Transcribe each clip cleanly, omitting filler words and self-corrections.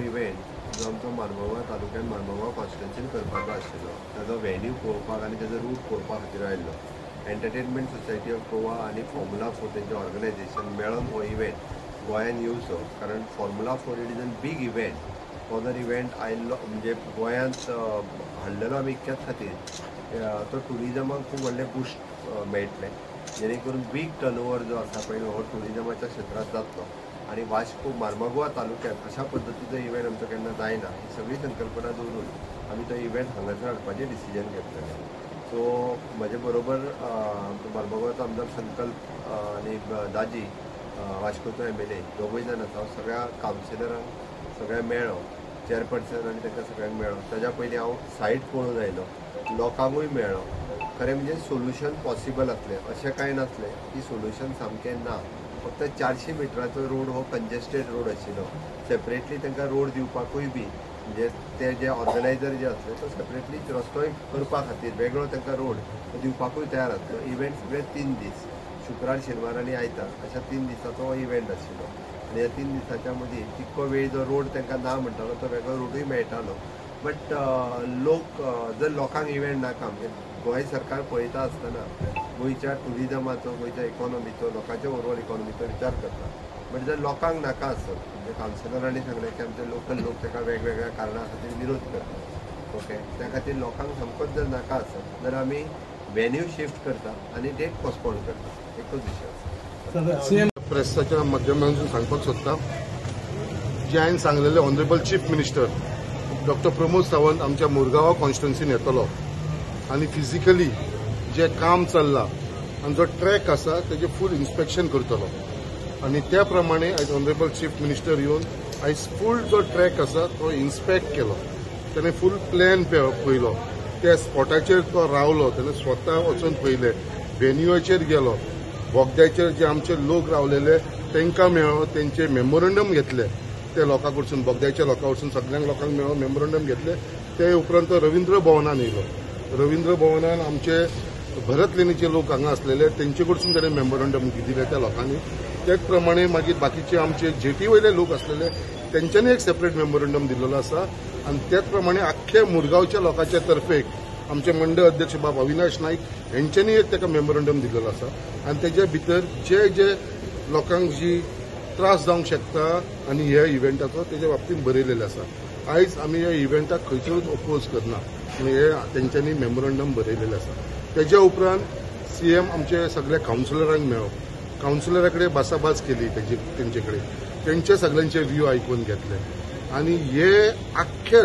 Event जो आमचो मार्मुगांव तालुक्यात मार्मुगांव कॉन्स्टिट्युएन्सीन करपाचो आशिल्लो ताजो व्हेन्यू पळोवपाक आनी ताजो रूट पळोवपा खातीर आयिल्लो. एंटरटेनमेंट सोसायटी ऑफ गोवा आनी फॉर्म्युला 4 तेंचे ऑर्गनायझेशन मेळून हो इव्हेंट गोंयांत येवचो, कारण formula 4 it is a big event. हो जर इव्हेंट आयिल्लो म्हणजे गोंयांत हाडलेलो आमी इतक्याच खातीर तो टुरिजमाक खूब व्हडलें बूस्ट मेळटलें, जेणे करून बीग टर्नओवर जो आसा पळय हो टुरिजमाच्या क्षेत्रांत जातलो. आनी वास्को मार्मुगांव तालुक्यांत अशा पद्दतीचो इव्हेंट आमचो केन्ना जायना. ही सगळी संकल्पना दवरून आमी तो इव्हेंट हांगासर हाडपाचें डिसिजन घेतलेलें. सो म्हजे बरोबर मार्मुगांवचो आमदार संकल्प आनी दाजी वास्कोचो MLA दोगूय जाण आसा. सगळ्या कावन्सिलरांक सगळ्या मेळ्ळो, चेअरपर्सन आनी तांकां सगळ्यांक मेळ्ळो. ताज्या पयलीं हांव सायट पळोवन आयलो, लोकांकूय मेळ्ळो. खरें म्हणजे सोल्युशन पॉसिबल आसलें अशें कांय नासलें की सोल्युशन सामकें ना. फक्त 400 मिटराचो रोड हो कंजेस्टेड रोड आशिल्लो. सेपरेटली तांकां रोड दिवपाकूय बी म्हणजे ते जे ऑर्गनायझर जे आसले तो सेपरेटली रस्तोय करपा खातीर वेगळो तांकां रोड दिवपाकूय तयार आसलो. इव्हेंट सगळे 3 दीस, शुक्रार शेनवार आनी आयतार अशा 3 दिसाचो हो इव्हेंट आशिल्लो. आनी ह्या 3 दिसाच्या मदीं तितको वेळ जो रोड तांकां ना म्हणटालो तो वेगळो रोडूय मेळटालो. बट लोक जर लोकांक इव्हेंट नाका म्हणजे गोंय सरकार पळयता आसतना गोंयच्या टुरिजमाचो, गोंयच्या इकॉनॉमीचो, लोकांच्या ओवरऑल इकॉनॉमीचो विचार करता. बट जर लोकांक नाका आसत म्हणजे कावन्सिलरांनी सांगलें की आमचे लोकल लोक ताका वेगवेगळ्या कारणां खातीर विरोध करतात. ओके, त्या खातीर लोकांक सामकोच जर नाका आसत जाल्यार आमी व्हेन्यू शिफ्ट करता आनी डेट पोस्टपोन करता. एकूच विशय आसा. प्रेसाच्या माध्यमांतून सांगपाक सोदता जे हांवें सांगलेले honourable chief minister doctor Pramod Sawant आमच्या मुरगांव कॉन्स्टिट्युएन्सीन येतलो आनी फिजिकली जे काम चल्लां आनी जो ट्रॅक आसा तेजे फूल इन्स्पेक्शन करतलो. आनी त्या प्रमाणे आयज ऑनरेबल चीफ मिनिस्टर येवन आयज फूल जो ट्रॅक आसा तो इन्स्पेक्ट केलो. ताणें फूल प्लॅन पळयलो, त्या स्पॉटाचेर तो रावलो, ताणें स्वता वचून पळयलें, व्हेन्यूचेर गेलो, बोगद्याचेर जे आमचे लोक रावलेले तांकां मेळ्ळो, तेंचे मेमोरंडम घेतले त्या लोकां कडसून, बोगद्याच्या लोकां कडसून सगळ्यांक लोकांक मेळ्ळो, मेमोरंडम घेतले. ते उपरांत तो रवींद्र भवनान येयलो. रवींद्र भवनान आमचे भरत लेणीचे लोक हांगा आसलेले तेंचे कडसून ताणें मेमोरंडम दिले त्या लोकांनी. त्याच प्रमाणे मागीर बाकीचे आमचे जेटी वयले लोक आसलेले तेंच्यांनी एक सेपरेट मेमोरंडम दिल्लो आसा. आनी त्याच प्रमाणे आख्ख्या मुरगांवच्या लोकांच्या तर्फे आमचे मंडळ अध्यक्ष बाब अविनाश नाईक हेंच्यांनी एक ताका मेमोरंडम दिल्लो आसा. आनी तेज्या भितर जे जे लोकांक जी त्रास जावंक शकता आनी ह्या इव्हेंटाचो तेज्या बाबतींत बरयलेलें आसा. आयज आमी ह्या इव्हेंटाक खंयचोच ओपोज करना आनी हे तेंच्यांनी मेमोरंडम बरयलेलें आसा. तेज्या उपरांत CM आमचे सगळ्या कावन्सिलरांक मेळ्ळो, कावन्सिलरा कडेन भासाभास केली तेंचे कडेन, तेंचे सगळ्यांचे व्ह्यू आयकून घेतले. आनी हे आख्खे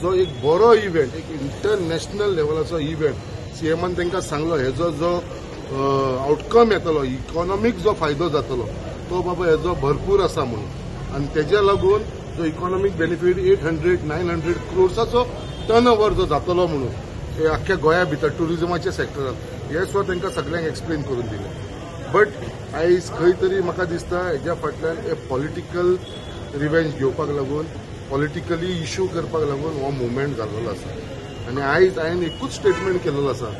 जो एक बरो इव्हेंट, एक इंटरनॅशनल लेवलाचो इव्हेंट CMन तांकां सांगलो हेजो जो आउटकम येतलो, इकॉनॉमीक जो फायदो जातलो तो बाबा हेजो भरपूर आसा म्हणून. आनी तेज्या लागून जो इकॉनॉमीक बेनिफीट 800-900 क्रोर्साचो टर्नओवर जो जातलो म्हणून हे आख्ख्या गोंया भितर टुरिजमाच्या सॅक्टरांत हे सुद्दां तांकां सगळ्यांक एक्सप्लेन करून दिलें. बट आयज खंय तरी म्हाका दिसता हेज्या फाटल्यान हे पॉलिटिकल रिवेंज घेवपाक लागून, पॉलिटिकली इश्यू करपाक लागून हो मुवमेंट जाल्लो आसा. आनी आयज हांवें एकूच स्टेटमेंट केल्लो आसा,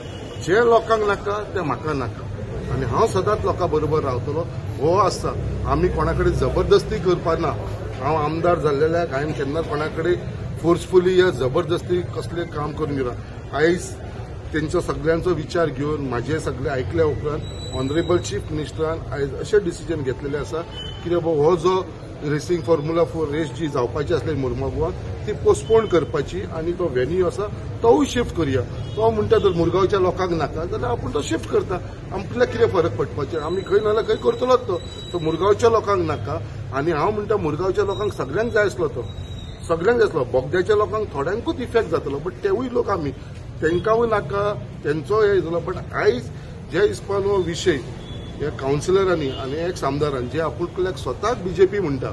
जे लोकांक नाका ते म्हाका नाका आनी हांव सदांच लोकां बरोबर रावतलो. हो आसता, आमी कोणा कडेन जबरदस्ती करपाना. हांव आमदार जाल्लेल्याक हांवें केन्ना कोणा कडेन फोर्सफुली या जबरदस्ती कसलें काम करून दिना. आयज तेंचो सगळ्यांचो विचार घेवन म्हाजे सगळे आयकल्या उपरांत ऑनरेबल चीफ मिनिस्टरान आयज अशें डिसिजन घेतलेलें आसा की बाबा हो जो रेसींग फॉर्म्युला 4 रेस जी जावपाची आसली मुरगांवाक ती पोस्टपोन करपाची आनी तो व्हेन्यू आसा तोय शिफ्ट करुया. तो म्हणटा जर मुरगांवच्या लोकांक नाका जाल्यार आपूण तो शिफ्ट करता, आपल्याक कितें फरक पडपाचें, आमी खंय नाल्यार खंय करतलोच तो. सो मुरगांवच्या लोकांक नाका आनी हांव म्हणटा मुरगांवच्या लोकांक सगळ्यांक जाय आसलो तो, सगळ्यांक जाय आसलो. बोगद्याच्या लोकांक थोड्यांकूच इफेक्ट जातलो, बट तेवूय लोक आमी तांकांय नाका, तेंचो हे जालो. बट आयज जे हिसपान हो विशय ह्या कावन्सिलरांनी आनी एक्स आमदारांनी जे आपुणल्याक स्वताच BJP म्हणटा,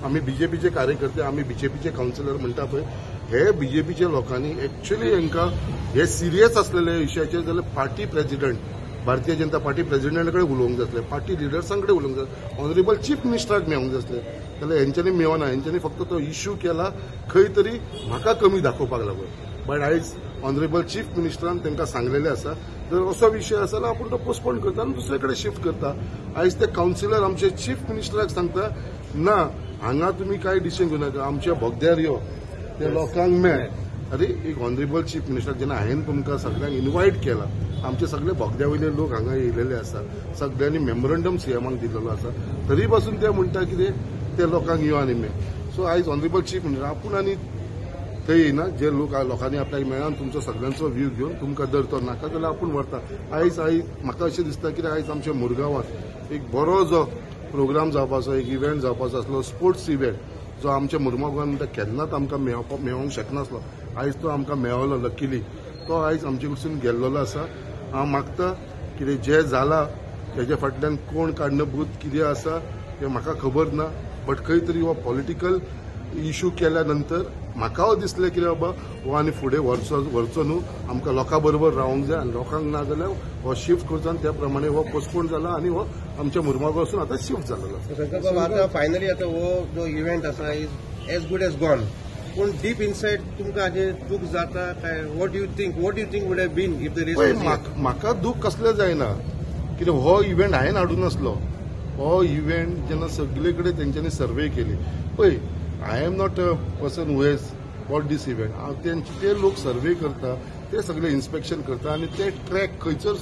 आमी BJPचे कार्यकर्ते, आमी BJPचे कावन्सिलर म्हणटा पळय, हे BJPच्या लोकांनी एक्चुअली हांकां हे सिरियस आसलेले विशयाचेर जाल्यार party president, Bharatiya Janata party प्रेसिडेंटा कडेन उलोवंक जाय आसलें, पार्टी लिडर्सां कडेन उलोवंक जाय, ऑनरेबल चीफ मिनिस्टराक मेळोंक जाय आसलें. जाल्यार हेंच्यांनी मेळना, हेंच्यांनी फक्त तो इश्यू केला खंय तरी म्हाका कमी दाखोवपाक लागून. बट आयज ऑनरेबल चीफ मिनिस्टरान तांकां सांगलेलें आसा जर असो विशय आसा जाल्यार आपूण तो पोस्टपोन करता आनी दुसरे कडेन शिफ्ट करता. आयज ते कावन्सिलर आमचे चीफ मिनिस्टराक सांगता ना हांगा तुम्ही काय डिसिजन घेऊ नका आमच्या बोगद्यार यो ते लोकांक मेळ अरे एक ऑनरेबल चीफ मिनिस्टर जेन्ना हांवें तुमकां सगळ्यांक इन्वायट केला आमचे सगळे बोगद्या वयले लोक हांगा येयलेले आसा सगळ्यांनी मेमोरंडम सीएमाक दिलेलो आसा तरी पासून ते म्हणटा कितें ते लोकांक यो आनी मेळ सो आयज ऑनरेबल चीफ मिनिस्टर आपूण आनी थंय येयना जे लोकांनी आपल्याक मेळान तुमचो सगळ्यांचो व्ह्यू घेवन तुमकां धर तो नाका जाल्यार आपूण व्हरता आयज म्हाका अशें दिसता की आयज आमच्या मुरगांवांत एक बरो जो प्रोग्राम जावपाचो एक इव्हेंट जावपाचो आसलो स्पोर्ट्स इव्हेंट जो आमच्या मुरगांवान केन्नाच आमकां मेळोवंक शकनासलो आयज तो आमकां मेळलो लकीली तो आयज आमचे कडसून गेल्लो आसा हांव मागता कितें जें जालां तेजे फाटल्यान कोण कारणभूत कितें आसा तें म्हाका खबर ना बट खंय तरी हो पॉलिटिकल इश्यू केल्या नंतर म्हाका दिसलें की बाबा हो आनी फुडें व्हरचो न्हू आमकां लोकां बरोबर रावंक जाय आनी लोकांक ना जाल्यार हो शिफ्ट करचो आनी त्या प्रमाणे हो पोस्टपोन जाला आनी हो आमच्या मुरमागांव वचून आतां शिफ्ट जालेलो आसा आतां फायनली आतां हो जो इव्हेंट आसा is as good as gone पूण डीप इनसायड तुमकां हाजेर दूख जाता काय what you think would have been if the race म्हाका दूख कसलें जायना कित्याक हो इव्हेंट हांवें हाडून नासलो हो इव्हेंट जेन्ना सगळे कडेन तेंच्यांनी सर्वे केली पळय I am not a person who has what these event ते लोक सर्वे करता ते सगळे इन्स्पेक्शन करता आनी ते ट्रॅक खंयसर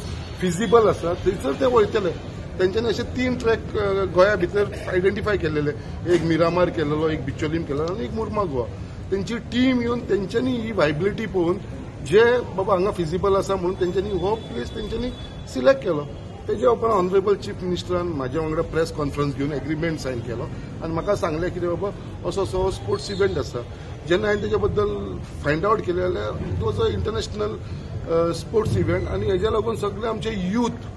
फिजिबल आसा थंयसर ते वयतले तेंच्यांनी अशे 3 ट्रॅक गोंया भितर आयडेंटिफाय केलेले एक मिरामार केलेलो एक बिचोलीम केलेलो आनी एक मुर्मागोवा तेंची टीम येवन तेंच्यांनी ही वायबिलिटी पळोवन जे बाबा हांगा फिजिबल आसा म्हणून तेंच्यांनी हो प्लेस तेंच्यांनी सिलेक्ट केलो तेज्या उपरांत ऑनरेबल चीफ मिनिस्टरान म्हाज्या वांगडा प्रेस कॉन्फरन्स घेवन एग्रीमेंट सायन केलो आनी म्हाका सांगलें कितें बाबा असो स्पोर्ट्स इव्हेंट आसा जेन्ना हांवें तेज्या बद्दल फायंड आवट केलें जाल्यार it was a international sports event आनी हेज्या लागून सगळे आमचे यूथ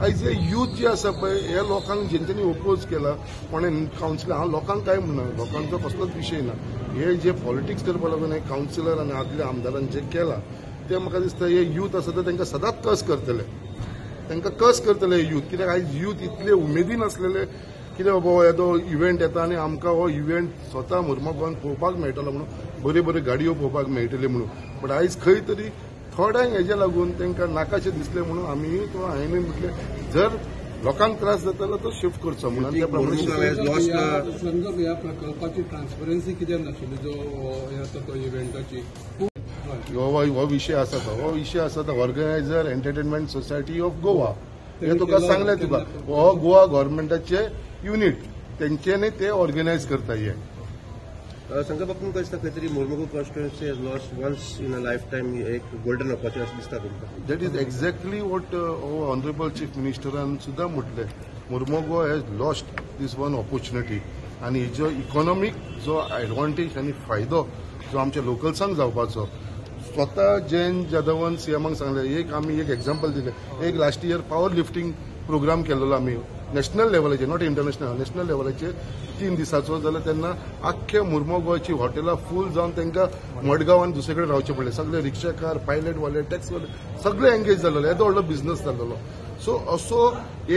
आयज हे यूथ जे आसा पळय हे लोकांक जेंच्यांनी ओपोज केला कोणें कावन्सिलर हांव लोकांक काय म्हणना लोकांचो कसलोच विशय ना हे जे पॉलिटिक्स करपा लागून हे कावन्सिलर आनी आदल्या आमदारान जे केला ते म्हाका दिसता हे यूथ आसा ते तांकां सदांच कस करतले तांकां कस करतले यूथ कित्याक आयज यूथ इतले उमेदीन आसलेले कितें बाबा येदो इव्हेंट येता आनी आमकां हो इव्हेंट स्वता मुरमागांवान पळोवपाक मेळटलो म्हणून बऱ्यो गाडयो पळोवपाक मेळटल्यो म्हणून बट आयज खंय तरी थोड्यांक हेजे लागून तांकां नाकाशें दिसलें म्हणून आमी हांवें म्हटलें जर लोकांक त्रास जाता जाल्यार तो शिफ्ट करचो म्हणून त्या प्रमाणे संदर्भ ह्या प्रकल्पाची ट्रान्सपरन्सी कित्याक नाशिल्ली जो तो इव्हेंटाची हो विशय आसा हो विशय आसा तो organiser entertainment society of Goa हे तुका सांगलें तुका हो गोवा गव्हर्मेंटाचे युनिट तेंच्यांनी ते ऑर्गनायज करता हे संजय बाब तुमकां दिसता खंय तरी Mormugao constituency has lost once in a lifetime एक गोल्डन ऑपॉर्च्युनिटी दिसता तुमकां that is exactly what honourable chief मिनिस्टरान सुद्दां म्हटलें Mormugao has lost this one opportunity आनी हेजो इकॉनॉमीक जो एडवांटेज आनी फायदो जो आमच्या लोकल्सांक जावपाचो स्वता जयंत जाधवान सीएमाक सांगलें आमी एक एग्जाम्पल दिलें एक last year power lifting program केल्लो आमी नॅशनल लेवलाचेर नॉट इंटरनॅशनल नॅशनल लेवलाचेर 3 दिसाचो जाल्यार तेन्ना आख्ख्या मुरमुगोवाची हॉटेलां फूल जावन तांकां मडगांवान दुसरे कडेन रावचें पडलें सगळे रिक्षाकार पायलट वाले टॅक्सी वाले सगळे एंगेज जाल्लो येदो व्हडलो बिझनस जाल्लो सो असो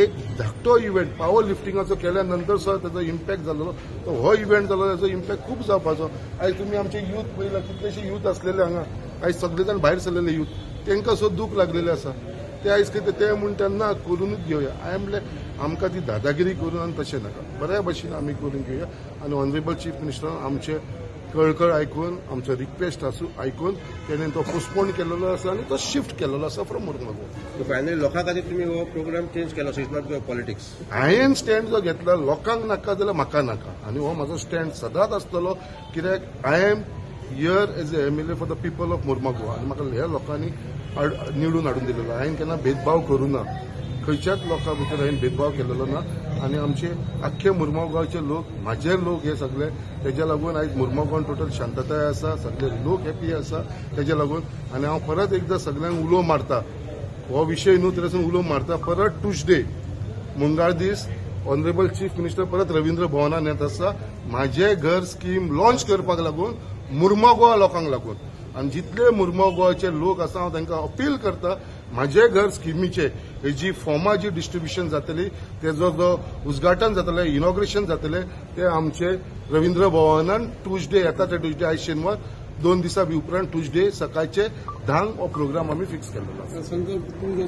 एक धाकटो इव्हेंट पावर लिफ्टिंगाचो केल्या नंतर सुद्दां ताचो इम्पॅक्ट जाल्लो तो हो इव्हेंट जालो ताचो इम्पॅक्ट खूब जावपाचो आयज तुमी आमचे यूथ पळयला कितलेशे यूथ आसलेले हांगा आयज सगळे जाण भायर सरलेले यूथ तांकां सुद्दां दूख लागलेलें आसा ते आयज कितें ते म्हणटा ना करूनच घेवया हांवें म्हणलें आमकां ती दादागिरी करून आनी तशें नाका बऱ्या भशेन आमी करून घेवया आनी ऑनरेबल चीफ मिनिस्टरान आमचे कळकळ आयकून आमचो रिक्वेस्ट आयकून तेणें तो पोस्टपोन केल्लो आसा आनी तो शिफ्ट केल्लो आसा फ्रॉम मुरमुगो फायनली लोकां खातीर तुमी हो प्रोग्राम चेंज केलो so it's not your politics हांवें स्टँड जो घेतला लोकांक नाका जाल्यार म्हाका नाका आनी हो म्हाजो स्टँड सदांच आसतलो कित्याक I am here as a MLA for the people of Mormugao आनी म्हाका ह्या लोकांनी निवडून हाडून दिलेलो हांवें केन्ना भेदभाव करूं ना खंयच्याच लोकां भितर हांवें भेदभाव केलेलो ना आनी आमचे आख्खे मुरमुगांवचे लोक म्हाजे लोक हे सगळे तेज्या लागून आयज मुरमुगांवान टोटल शांतताय आसा सगळे लोक हॅपी आसा तेज्या लागून आनी हांव परत एकदां सगळ्यांक उलो मारता हो विशय न्हू तरेसून उलो मारता परत ट्युजडे मंगळ दीस ऑनरेबल चीफ मिनिस्टर परत रवींद्र भवनान येत आसा म्हाजे घर स्कीम लॉन्च करपाक लागून मुरमुगोवा लोकांक लागून आनी जितले मुरमुगोवाचे लोक आसा हांव तांकां अपील करता म्हाजे घर स्किमीचे हेजी फॉर्मां जी डिस्ट्रिब्युशन जातली तेजो जो उद्घाटन जातलें इनॉग्रेशन जातलें ते आमचे रवींद्र भवनान ट्युजडे येता ते ट्युजडे आयज शेनवार 2 दिसा उपरांत ट्युजडे सकाळचे 10 हो प्रोग्राम आमी फिक्स केल्लो आसा